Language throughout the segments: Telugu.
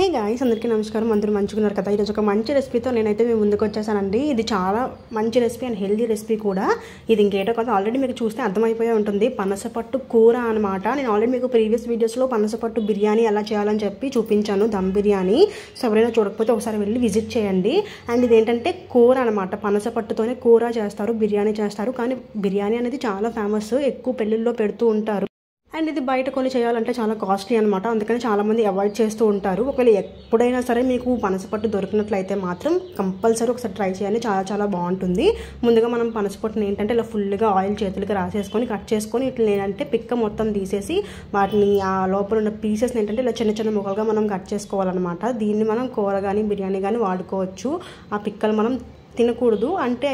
హే గాయ్స్, అందరికీ నమస్కారం. అందరూ మంచిగున్నారు కదా. ఈరోజు ఒక మంచి రెసిపీతో నేనైతే మీ ముందుకు వచ్చేసానండి. ఇది చాలా మంచి రెసిపీ అండ్ హెల్దీ రెసిపీ కూడా. ఇది ఇంకేటో కాదు, ఆల్రెడీ మీకు చూస్తే అర్థమైపోయే ఉంటుంది. పనసపట్టు కూర అనమాట. నేను ఆల్రెడీ మీకు ప్రీవియస్ వీడియోస్లో పనసపట్టు బిర్యానీ ఎలా చేయాలని చెప్పి చూపించాను, దమ్ బిర్యానీ. సో ఎవరైనా చూడకపోతే ఒకసారి వెళ్ళి విజిట్ చేయండి. అండ్ ఇదేంటంటే కూర అనమాట, పనసపట్టుతోనే కూర చేస్తారు, బిర్యానీ చేస్తారు. కానీ బిర్యానీ అనేది చాలా ఫేమస్, ఎక్కువ పెళ్ళిళ్ళలో పెడుతూ ఉంటారు. అండ్ ఇది బయట కొన్ని చేయాలంటే చాలా కాస్ట్లీ అనమాట. అందుకని చాలామంది అవాయిడ్ చేస్తూ ఉంటారు. ఒకవేళ ఎప్పుడైనా సరే మీకు పనసపట్టు దొరికినట్లయితే మాత్రం కంపల్సరీ ఒకసారి ట్రై చేయండి, చాలా చాలా బాగుంటుంది. ముందుగా మనం పనసపట్టుని ఏంటంటే ఇలా ఫుల్గా ఆయిల్ చేతులకి రాసేసుకొని కట్ చేసుకొని ఇట్లా ఏంటంటే పిక్క మొత్తం తీసేసి వాటిని ఆ లోపల ఉన్న పీసెస్ని ఏంటంటే ఇలా చిన్న చిన్న ముక్కలుగా మనం కట్ చేసుకోవాలన్నమాట. దీన్ని మనం కూర కానీ బిర్యానీ కానీ వాడుకోవచ్చు. ఆ పిక్కలు మనం తినకూడదు అంటే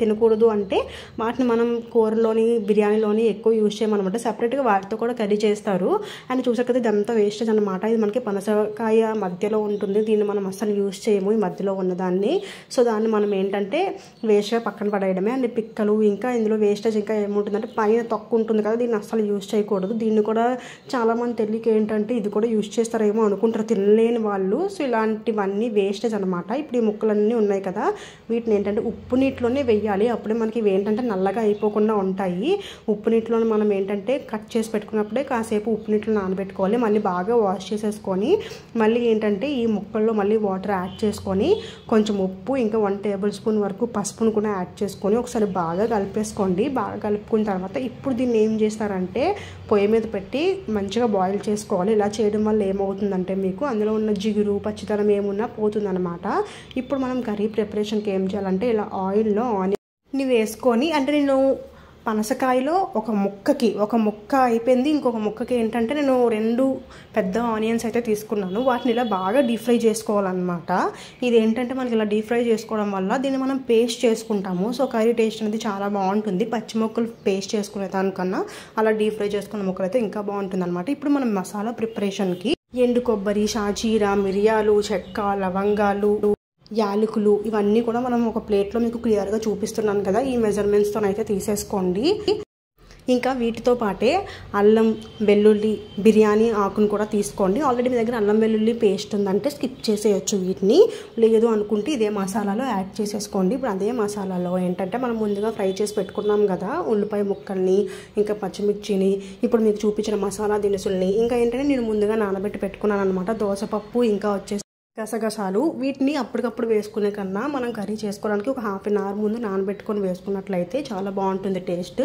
తినకూడదు అంటే వాటిని మనం కూరలోని బిర్యానీలోని ఎక్కువ యూజ్ చేయమన్నమాట. సెపరేట్గా వాటితో కూడా కర్రీ చేస్తారు. అండ్ చూసాక కదా ఇదంతా వేస్టేజ్ అనమాట. ఇది మనకి పనసకాయ మధ్యలో ఉంటుంది, దీన్ని మనం అస్సలు యూజ్ చేయము, ఈ మధ్యలో ఉన్నదాన్ని. సో దాన్ని మనం ఏంటంటే వేస్ట్గా పక్కన పడేయడమే. అండ్ పిక్కలు ఇంకా ఇందులో వేస్టేజ్ ఇంకా ఏముంటుందంటే పైన తొక్కు ఉంటుంది కదా, దీన్ని అస్సలు యూజ్ చేయకూడదు. దీన్ని కూడా చాలామంది తెలియక ఏంటంటే ఇది కూడా యూజ్ చేస్తారేమో అనుకుంటారు తినలేని వాళ్ళు. సో ఇలాంటివన్నీ వేస్టేజ్ అనమాట. ఇప్పుడు ఈ ముక్కలన్నీ ఉన్నాయి కదా, వీటిని ఏంటంటే ఉప్పు నీటిలోనే వెయ్యాలి. అప్పుడే మనకి ఇవి ఏంటంటే నల్లగా అయిపోకుండా ఉంటాయి. ఉప్పు నీటిలో మనం ఏంటంటే కట్ చేసి పెట్టుకున్నప్పుడే కాసేపు ఉప్పు నీటిలో నానబెట్టుకోవాలి. మళ్ళీ బాగా వాష్ చేసేసుకొని మళ్ళీ ఏంటంటే ఈ ముక్కల్లో మళ్ళీ వాటర్ యాడ్ చేసుకొని కొంచెం ఉప్పు ఇంకా 1 టేబుల్ స్పూన్ వరకు పసుపును కూడా యాడ్ చేసుకొని ఒకసారి బాగా కలిపేసుకోండి. బాగా కలుపుకున్న తర్వాత ఇప్పుడు దీన్ని ఏం చేస్తారంటే పొయ్యి మీద పెట్టి మంచిగా బాయిల్ చేసుకోవాలి. ఇలా చేయడం వల్ల ఏమవుతుందంటే మీకు అందులో ఉన్న జిగురు పచ్చితనం ఏమున్నా పోతుందన్నమాట. ఇప్పుడు మనం కర్రీ ప్రిపరేషన్కి ఏం చేయాలంటే ఇలా ఆయిల్లో ఆనియన్ని వేసుకొని, అంటే నేను పనసకాయలో ఒక ముక్క అయిపోయింది, ఇంకొక ముక్కకి ఏంటంటే నేను 2 పెద్ద ఆనియన్స్ అయితే తీసుకున్నాను. వాటిని ఇలా బాగా డీప్ ఫ్రై చేసుకోవాలన్నమాట. ఇది ఏంటంటే మనకి ఇలా డీప్ ఫ్రై చేసుకోవడం వల్ల దీన్ని మనం పేస్ట్ చేసుకుంటాము. సో కర్రీ టేస్ట్ అనేది చాలా బాగుంటుంది. పచ్చి ముక్కలు పేస్ట్ చేసుకునే దానికన్నా అలా డీప్ ఫ్రై చేసుకున్న ముక్కలు అయితే ఇంకా బాగుంటుంది అనమాట. ఇప్పుడు మనం మసాలా ప్రిపరేషన్కి ఎండు కొబ్బరి, షాజీరా, మిరియాలు, చెక్క, లవంగాలు, యాలకులు ఇవన్నీ కూడా మనం ఒక ప్లేట్లో మీకు క్లియర్గా చూపిస్తున్నాను కదా, ఈ మెజర్మెంట్స్తో అయితే తీసేసుకోండి. ఇంకా వీటితో పాటే అల్లం వెల్లుల్లి బిర్యానీ ఆకును కూడా తీసుకోండి. ఆల్రెడీ మీ దగ్గర అల్లం వెల్లుల్లి పేస్ట్ ఉందంటే స్కిప్ చేసేయచ్చు వీటిని, లేదు అనుకుంటే ఇదే మసాలాలో యాడ్ చేసేసుకోండి. ఇప్పుడు అదే మసాలాలో ఏంటంటే మనం ముందుగా ఫ్రై చేసి పెట్టుకున్నాం కదా ఉల్లిపాయ ముక్కల్ని ఇంకా పచ్చిమిర్చిని, ఇప్పుడు మీకు చూపించిన మసాలా దినుసుల్ని, ఇంకా ఏంటంటే నేను ముందుగా నానబెట్టి పెట్టుకున్నాను అనమాట దోసపప్పు, ఇంకా వచ్చేసి గసగసాలు. వీటిని అప్పటికప్పుడు వేసుకునే కన్నా మనం కర్రీ చేసుకోవడానికి ఒక ½ అన్ అవర్ ముందు నానబెట్టుకొని వేసుకున్నట్లయితే చాలా బాగుంటుంది టేస్ట్.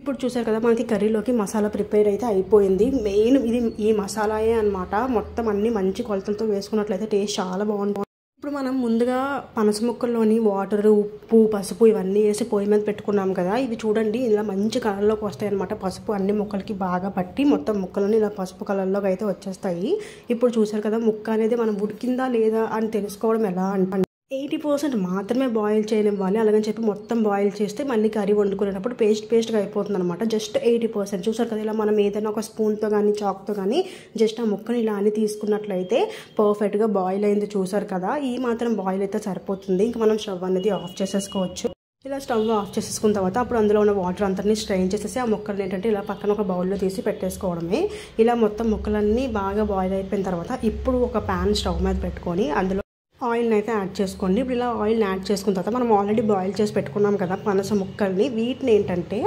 ఇప్పుడు చూసారు కదా మనకి కర్రీలోకి మసాలా ప్రిపేర్ అయితే అయిపోయింది. మెయిన్ ఇది ఈ మసాలాయే అనమాట. మొత్తం అన్ని మంచి కొలతలతో వేసుకున్నట్లయితే టేస్ట్ చాలా బాగుంటుంది. ఇప్పుడు మనం ముందుగా పనస ముక్కల్లోని వాటర్, ఉప్పు, పసుపు ఇవన్నీ వేసి పొయ్యి మీద పెట్టుకున్నాం కదా, ఇవి చూడండి ఇలా మంచి కలర్లోకి వస్తాయి అనమాట. పసుపు అన్ని ముక్కలకి బాగా పట్టి మొత్తం ముక్కలని ఇలా పసుపు కలర్లోకి అయితే వచ్చేస్తాయి. ఇప్పుడు చూసారు కదా ముక్క అనేది మనం ఉడికిందా లేదా అని తెలుసుకోవడం ఎలా అంటే 80% మాత్రమే బాయిల్ చేయనివ్వాలి. అలాగని చెప్పి మొత్తం బాయిల్ చేస్తే మళ్ళీ కర్రీ వండుకునేటప్పుడు పేస్ట్గా అయిపోతుంది అనమాట. జస్ట్ 80%. చూసారు కదా ఇలా మనం ఏదైనా ఒక స్పూన్తో కానీ చాక్తో కానీ జస్ట్ ఆ ముక్కని ఇలా అని తీసుకున్నట్లయితే పర్ఫెక్ట్గా బాయిల్ అయింది. చూసారు కదా, ఈ మాత్రం బాయిల్ అయితే సరిపోతుంది. ఇంకా మనం స్టవ్ అనేది ఆఫ్ చేసేసుకోవచ్చు. ఇలా స్టవ్ ఆఫ్ చేసేసుకున్న తర్వాత అప్పుడు అందులో ఉన్న వాటర్ అంతని స్ట్రెయిన్ చేసేసి ఆ ముక్కలు ఏంటంటే ఇలా పక్కన ఒక బౌల్లో తీసి పెట్టేసుకోవడమే. ఇలా మొత్తం ముక్కలన్నీ బాగా బాయిల్ అయిపోయిన తర్వాత ఇప్పుడు ఒక ప్యాన్ స్టవ్ మీద పెట్టుకొని అందులో ఆయిల్ని అయితే యాడ్ చేసుకోండి. ఇప్పుడు ఇలా ఆయిల్ని యాడ్ చేసుకున్న తర్వాత మనం ఆల్రెడీ బాయిల్ చేసి పెట్టుకున్నాం కదా పనస ముక్కల్ని, వీటిని ఏంటంటే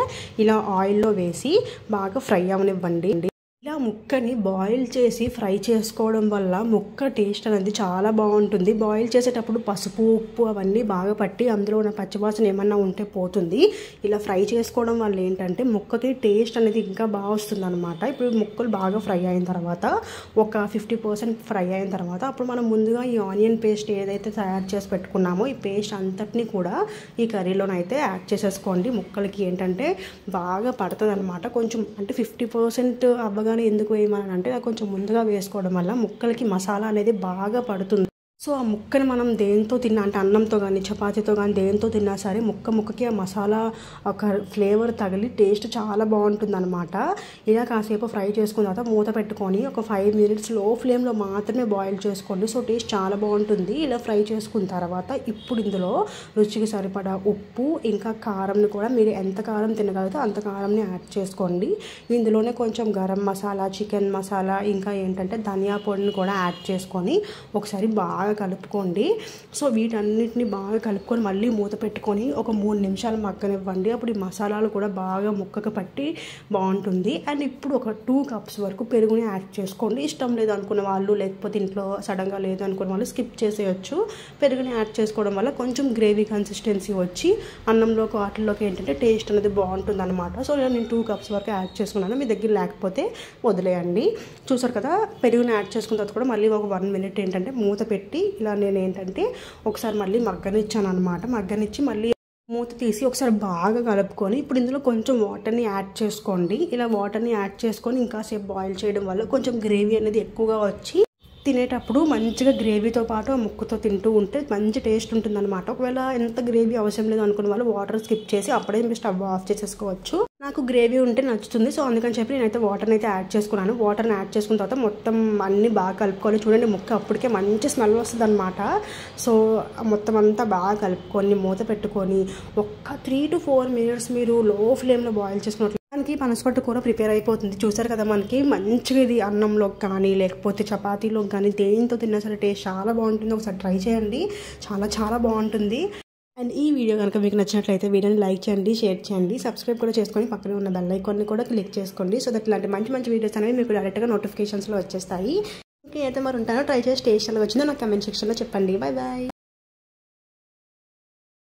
ఇలా ఆయిల్లో వేసి బాగా ఫ్రై అవనివ్వండి. ఇలా ముక్కని బాయిల్ చేసి ఫ్రై చేసుకోవడం వల్ల ముక్క టేస్ట్ అనేది చాలా బాగుంటుంది. బాయిల్ చేసేటప్పుడు పసుపు, ఉప్పు అవన్నీ బాగా పట్టి అందులో ఉన్న పచ్చివాసన ఏమన్నా ఉంటే పోతుంది. ఇలా ఫ్రై చేసుకోవడం వల్ల ఏంటంటే ముక్కకి టేస్ట్ అనేది ఇంకా బాగా వస్తుంది అనమాట. ఇప్పుడు ముక్కలు బాగా ఫ్రై అయిన తర్వాత ఒక 50% ఫ్రై అయిన తర్వాత అప్పుడు మనం ముందుగా ఈ ఆనియన్ పేస్ట్ ఏదైతే తయారు చేసి పెట్టుకున్నామో ఈ పేస్ట్ అంతటినీ కూడా ఈ కర్రీలోనైతే యాడ్ చేసేసుకోండి. ముక్కలకి ఏంటంటే బాగా పడుతుంది అనమాట. కొంచెం అంటే 50% అవ్వగా ఎందుకు వేయమని అంటే కొంచెం ముందుగా వేసుకోవడం వల్ల ముక్కలకి మసాలా అనేది బాగా పడుతుంది. సో ఆ ముక్కని మనం దేంతో తిన్నా అంటే అన్నంతో కానీ చపాతీతో కానీ దేంతో తిన్నా సరే ముక్కకి ఆ మసాలా ఒక ఫ్లేవర్ తగిలి టేస్ట్ చాలా బాగుంటుంది అనమాట. ఇలా కాసేపు ఫ్రై చేసుకున్న తర్వాత మూత పెట్టుకొని ఒక 5 minutes లో ఫ్లేమ్లో మాత్రమే బాయిల్ చేసుకోండి. సో టేస్ట్ చాలా బాగుంటుంది. ఇలా ఫ్రై చేసుకున్న తర్వాత ఇప్పుడు ఇందులో రుచికి సరిపడా ఉప్పు ఇంకా కారంని కూడా మీరు ఎంత కారం తినగలిగితే అంత కారంని యాడ్ చేసుకోండి. ఇందులోనే కొంచెం గరం మసాలా, చికెన్ మసాలా ఇంకా ఏంటంటే ధనియా పొడిని కూడా యాడ్ చేసుకొని ఒకసారి బాగా కలుపుకోండి. సో వీటన్నిటిని బాగా కలుపుకొని మళ్ళీ మూత పెట్టుకొని ఒక 3 నిమిషాలు మగ్గనివ్వండి. అప్పుడు ఈ మసాలాలు కూడా బాగా ముక్కకు పట్టి బాగుంటుంది. అండ్ ఇప్పుడు ఒక 2 cups వరకు పెరుగుని యాడ్ చేసుకోండి. ఇష్టం లేదు అనుకున్న వాళ్ళు లేకపోతే ఇంట్లో సడన్గా లేదు అనుకున్న వాళ్ళు స్కిప్ చేసేయచ్చు. పెరుగుని యాడ్ చేసుకోవడం వల్ల కొంచెం గ్రేవీ కన్సిస్టెన్సీ వచ్చి అన్నంలోకి వాటిల్లోకి ఏంటంటే టేస్ట్ అనేది బాగుంటుంది అనమాట. సో నేను 2 cups వరకు యాడ్ చేసుకున్నాను. మీ దగ్గర లేకపోతే వదిలేయండి. చూసారు కదా, పెరుగుని యాడ్ చేసుకున్న తర్వాత కూడా మళ్ళీ ఒక 1 minute ఏంటంటే మూత పెట్టి ఇలా నేను ఏంటంటే ఒకసారి మళ్ళీ మగ్గనిచ్చాను అనమాట. మగ్గనిచ్చి మళ్ళీ మూత తీసి ఒకసారి బాగా కలుపుకొని ఇప్పుడు ఇందులో కొంచెం వాటర్ని యాడ్ చేసుకోండి. ఇలా వాటర్ని యాడ్ చేసుకొని ఇంకాసేపు బాయిల్ చేయడం వల్ల కొంచెం గ్రేవీ అనేది ఎక్కువగా వచ్చి తినేటప్పుడు మంచిగా గ్రేవీతో పాటు ఆ ముక్కతో తింటూ ఉంటే మంచి టేస్ట్ ఉంటుంది అనమాట. ఒకవేళ ఎంత గ్రేవీ అవసరం లేదు అనుకున్న వాళ్ళు వాటర్ స్కిప్ చేసి అప్పుడే మీరు స్టవ్ ఆఫ్ చేసేసుకోవచ్చు. నాకు గ్రేవీ ఉంటే నచ్చుతుంది. సో అందుకని చెప్పి నేనైతే వాటర్ని అయితే యాడ్ చేసుకున్నాను. వాటర్ని యాడ్ చేసుకున్న తర్వాత మొత్తం అన్నీ బాగా కలుపుకొని చూడండి ముక్క అప్పటికే మంచి స్మెల్ వస్తుంది అనమాట. సో మొత్తం అంతా బాగా కలుపుకొని మూత పెట్టుకొని ఒక్క 3 to 4 minutes మీరు లో ఫ్లేమ్లో బాయిల్ చేసుకున్నట్లు మనకి పనసపట్టు కూర ప్రిపేర్ అయిపోతుంది. చూసారు కదా, మనకి మంచిగా ఇది అన్నంలోకి కానీ లేకపోతే చపాతీలోకి కానీ దేంతో తిన్నా సరే టేస్ట్ చాలా బాగుంటుంది. ఒకసారి ట్రై చేయండి, చాలా చాలా బాగుంటుంది. అండ్ ఈ వీడియో కనుక మీకు నచ్చినట్లయితే వీడియోని లైక్ చేయండి, షేర్ చేయండి, సబ్స్క్రైబ్ కూడా చేసుకొని పక్కనే ఉన్న బెల్ ఐకాన్ని కూడా క్లిక్ చేసుకోండి. సో దట్ ఇలాంటి మంచి మంచి వీడియోస్ అనేవి మీకు డైరెక్ట్గా నోటిఫికేషన్స్లో వచ్చేస్తాయి. ఇంకా అయితే మరి ఉంటానో ట్రై చేసి టేస్ట్ ఎలా వచ్చిందో నాకు కమెంట్ సెక్షన్లో చెప్పండి. Bye bye.